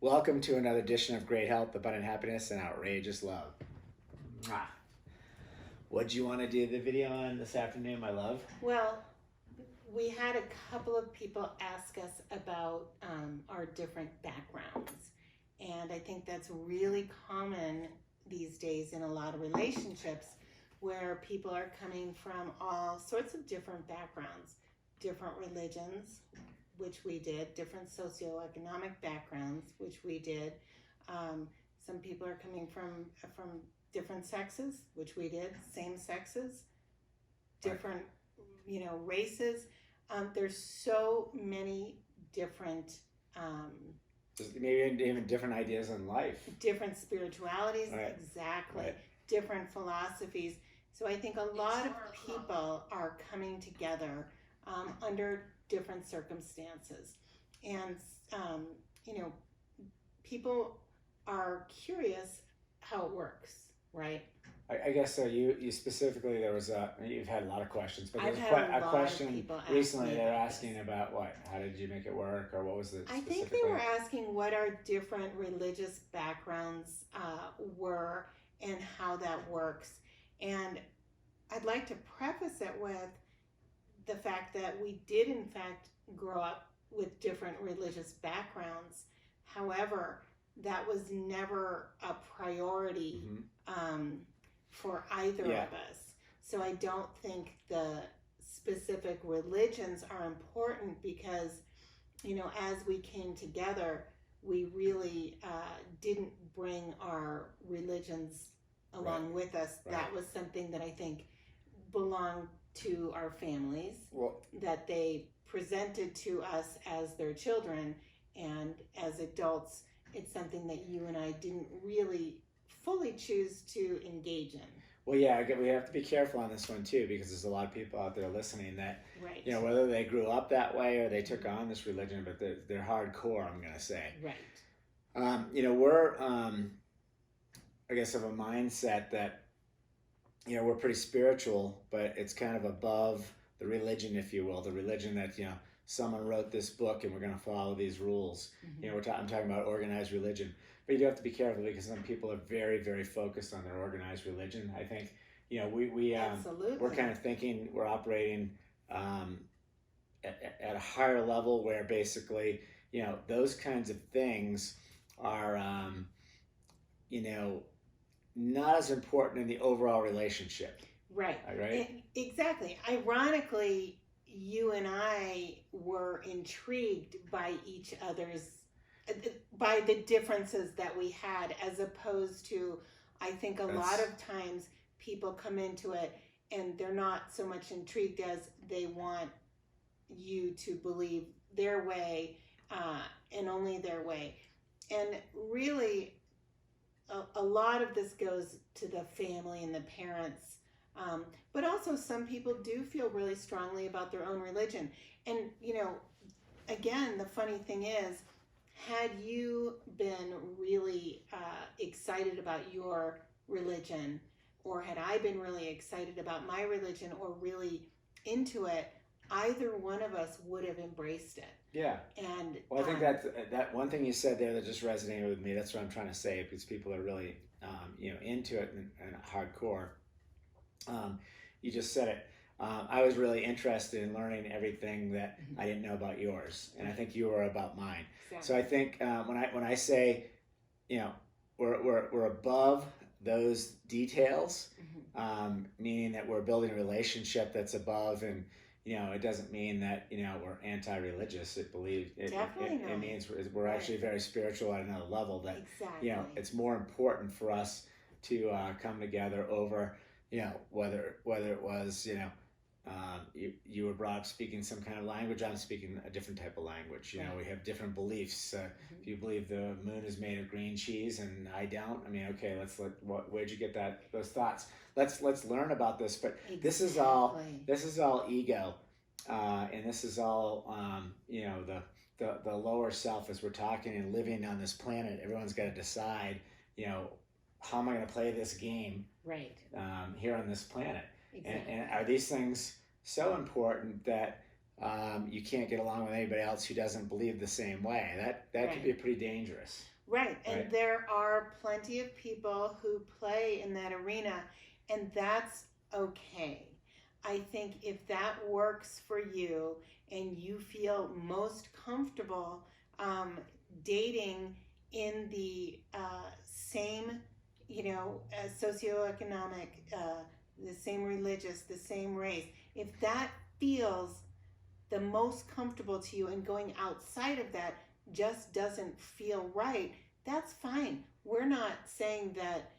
Welcome to another edition of Great Health, Abundant Happiness, and Outrageous Love. Mwah. What'd you want to do the video on this afternoon, my love? Well, we had a couple of people ask us about our different backgrounds. And I think that's really common these days in a lot of relationships where people are coming from all sorts of different backgrounds, different religions, which we did, different socioeconomic backgrounds, which we did. Some people are coming from different sexes, which we did, same sexes, different, races. There's so many different, Maybe even different ideas on life. different spiritualities, Right. exactly, Right. different philosophies. So I think a lot of people are coming together under different circumstances. And, people are curious how it works, right? I guess so. You specifically, you've had a lot of questions, but I've there's had a a lot of question people ask recently. me They're about asking this. about what? How did you make it work, or what was it I specifically? think they were asking what our different religious backgrounds were and how that works. And I'd like to preface it with the fact that we did, in fact, grow up with different religious backgrounds. However, that was never a priority for either Yeah. of us. So I don't think the specific religions are important because, as we came together, we really didn't bring our religions along with us. Right. That was something that I think belonged to our families, Well, that they presented to us as their children, and as adults, it's something that you and I didn't really fully choose to engage in. well, yeah. We have to be careful on this one too, because there's a lot of people out there listening that, Right. whether they grew up that way or they took on this religion, but they're hardcore. I'm going to say. Right. We're, I guess, of a mindset that, we're pretty spiritual, but it's kind of above the religion, if you will, the religion that, someone wrote this book and we're going to follow these rules. Mm-hmm. I'm talking about organized religion, but you do have to be careful because some people are very, very focused on their organized religion. I think, Absolutely. we're kind of thinking we're operating at a higher level where basically, those kinds of things are, not as important in the overall relationship. Right. Right? Exactly. Ironically, you and I were intrigued by each other's, by the differences that we had, as opposed to, I think a lot of times people come into it and they're not so much intrigued as they want you to believe their way and only their way. And really, a lot of this goes to the family and the parents. But also some people do feel really strongly about their own religion. And, again, the funny thing is, had you been really excited about your religion, or had I been really excited about my religion or really into it, either one of us would have embraced it. Yeah. And well, I think that one thing you said there that just resonated with me. That's what I'm trying to say, because people are really, into it and hardcore. You just said it. I was really interested in learning everything that I didn't know about yours, and I think you were about mine. Exactly. So I think when I say, we're above those details, meaning that we're building a relationship that's above, and it doesn't mean that we're anti-religious. It means we're actually very spiritual at another level. That exactly. It's more important for us to come together over whether it was you were brought up speaking some kind of language. I'm speaking a different type of language. We have different beliefs. If you believe the moon is made of green cheese and I don't, I mean, okay, where'd you get those thoughts? Let's learn about this. But exactly. this is all ego, and this is all the lower self. As we're talking and living on this planet, everyone's got to decide, how am I going to play this game right here on this planet? Exactly. And are these things so important that you can't get along with anybody else who doesn't believe the same way. That Right. could be pretty dangerous. Right. And Right. there are plenty of people who play in that arena, and that's okay. I think if that works for you and you feel most comfortable dating in the same, socioeconomic, the same religious, the same race, if that feels the most comfortable to you and going outside of that just doesn't feel right, that's fine. We're not saying that,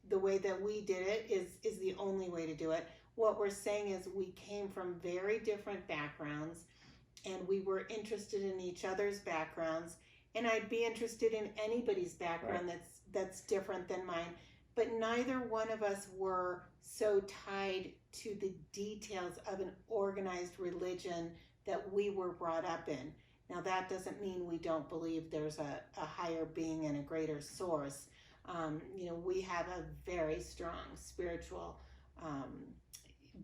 the way that we did it is the only way to do it. What we're saying is we came from very different backgrounds and we were interested in each other's backgrounds, and I'd be interested in anybody's background that's different than mine, but neither one of us were so tied to the details of an organized religion that we were brought up in. Now, that doesn't mean we don't believe there's a higher being and a greater source. We have a very strong spiritual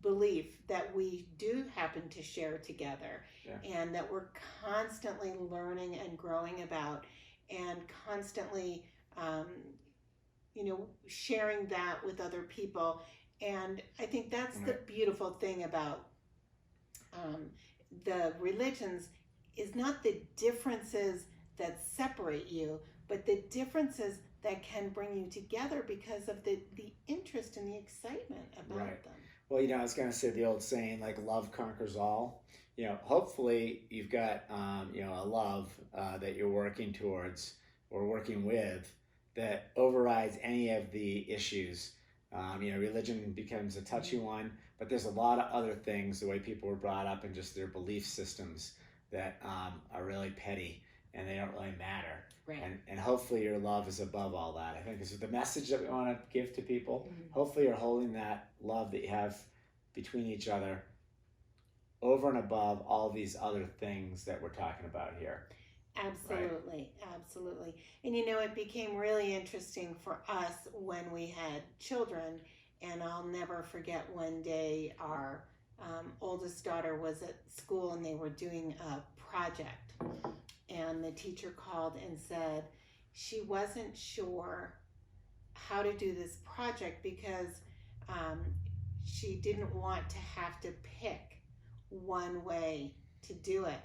belief that we do happen to share together, and that we're constantly learning and growing about, and constantly sharing that with other people. And I think that's the beautiful thing about the religions, is not the differences that separate you, but the differences that can bring you together because of the interest and the excitement about them. Well, I was going to say the old saying, like, love conquers all. Hopefully you've got, a love that you're working towards or working with that overrides any of the issues. Religion becomes a touchy one, but there's a lot of other things, the way people were brought up and just their belief systems that are really petty and they don't really matter. Right. And hopefully your love is above all that. I think this is the message that we want to give to people. Mm-hmm. Hopefully you're holding that love that you have between each other over and above all these other things that we're talking about here. Absolutely, right. Absolutely. And it became really interesting for us when we had children, and I'll never forget one day our oldest daughter was at school and they were doing a project, and the teacher called and said she wasn't sure how to do this project because she didn't want to have to pick one way to do it.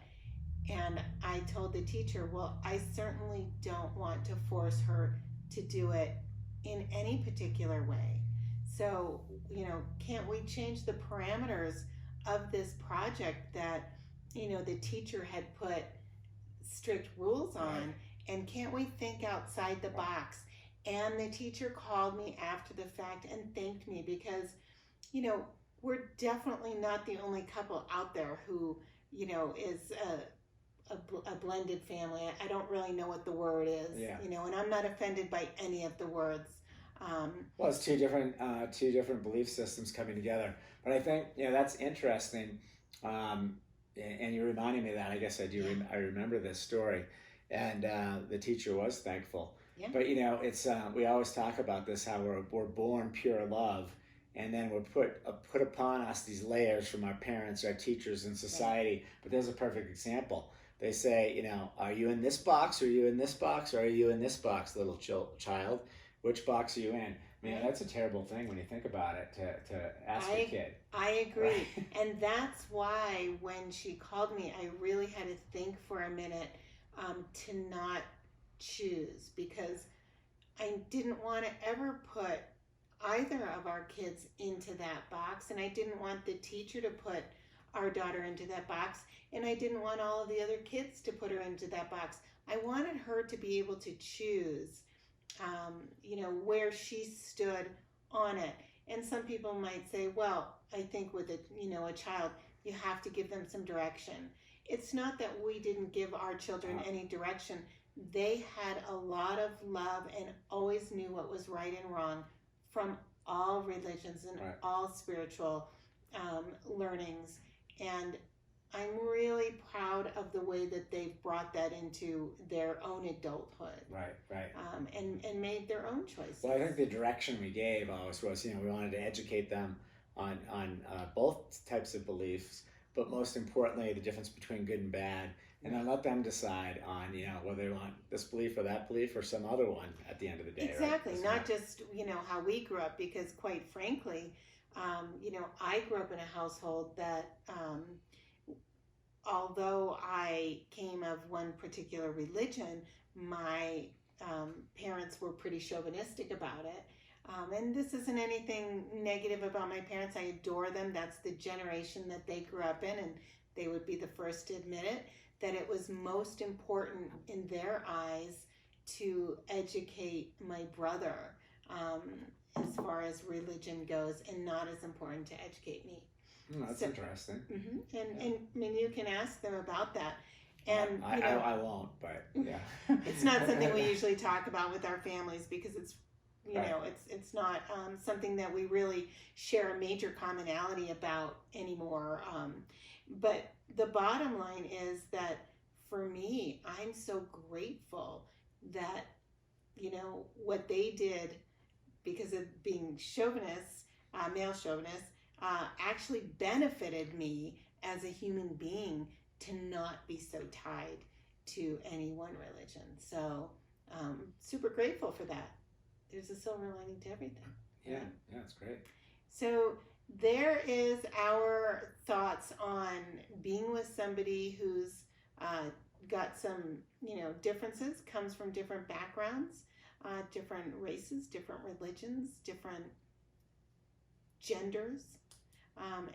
And I told the teacher, well, I certainly don't want to force her to do it in any particular way. So, can't we change the parameters of this project that, the teacher had put strict rules on, and can't we think outside the box? And the teacher called me after the fact and thanked me because, we're definitely not the only couple out there who, is a blended family. I don't really know what the word is, and I'm not offended by any of the words. Well, it's two different belief systems coming together. But I think, that's interesting. And you reminded me of that. I guess I do. I remember this story. And the teacher was thankful. Yeah. But, it's we always talk about this, how we're born pure love. And then we're put upon us these layers from our parents, our teachers, and society. Right. But there's a perfect example. They say, are you in this box? Are you in this box? Or are you in this box, little child? Which box are you in? I mean, that's a terrible thing when you think about it, to ask a kid. I agree. Right? And that's why when she called me, I really had to think for a minute to not choose, because I didn't want to ever put either of our kids into that box, and I didn't want the teacher to put our daughter into that box, and I didn't want all of the other kids to put her into that box. I wanted her to be able to choose, where she stood on it. And some people might say, well, I think with a child, you have to give them some direction. It's not that we didn't give our children any direction. They had a lot of love and always knew what was right and wrong from all religions and all spiritual learnings. And I'm really proud of the way that they've brought that into their own adulthood. Right. And made their own choices. Well, I think the direction we gave always was, we wanted to educate them on both types of beliefs, but most importantly, the difference between good and bad, and then let them decide on whether they want this belief or that belief or some other one at the end of the day. Exactly, right? not just how we grew up, because quite frankly, I grew up in a household that, although I came of one particular religion, my parents were pretty chauvinistic about it. And this isn't anything negative about my parents. I adore them. That's the generation that they grew up in, and they would be the first to admit it, that it was most important in their eyes to educate my brother as far as religion goes, and not as important to educate me. That's interesting. And you can ask them about that. And I won't, but yeah, it's not something we usually talk about with our families, because it's it's not something that we really share a major commonality about anymore. But the bottom line is that for me, I'm so grateful that what they did, because of being chauvinists, male chauvinists, actually benefited me as a human being to not be so tied to any one religion. So super grateful for that. There's a silver lining to everything. Yeah, it's great. So there is our thoughts on being with somebody who's got some differences, comes from different backgrounds, different races, different religions, different genders,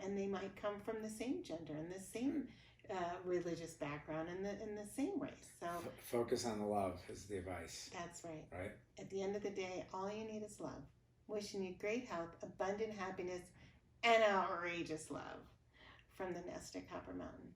and they might come from the same gender and the same religious background and the same race. So focus on the love is the advice. That's right. Right. At the end of the day, all you need is love. Wishing you great health, abundant happiness, and outrageous love from the Nest at Copper Mountain.